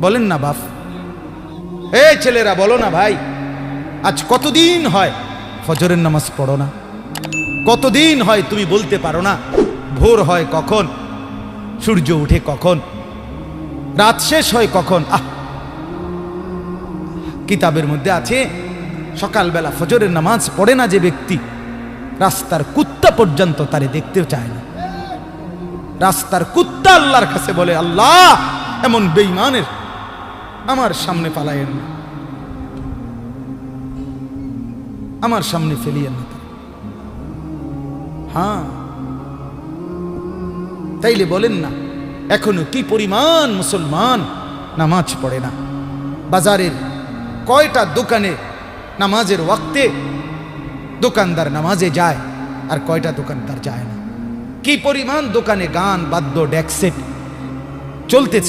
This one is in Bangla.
বলেন না বাপ, এই ছেলেরা বলো না ভাই, আজ কতদিন হয় ফজরের নামাজ পড়ো না? কতদিন হয় তুমি বলতে পারো না ভোর হয় কখন, সূর্য উঠে কখন, রাত শেষ হয় কখন? কিতাবের মধ্যে আছে সকালবেলা ফজরের নামাজ পড়ে না যে ব্যক্তি, রাস্তার কুত্তা পর্যন্ত তারে দেখতেও চায় না। রাস্তার কুত্তা আল্লাহর কাছে বলে, আল্লাহ এমন বেঈমানের আমার সামনে পালায়েন না, আমার সামনে ফেলিয়েন না। হ্যাঁ, তাইলে বলেন না এখনো কি পরিমাণ মুসলমান নামাজ পড়ে না? বাজারের কয়টা দোকানে নামাজের ওয়াক্তে দোকানদার নামাজে যায় আর কয়টা দোকানদার যায় না? কি পরিমাণ দোকানে গান বাদ্য ডেক সেট চলতেছে।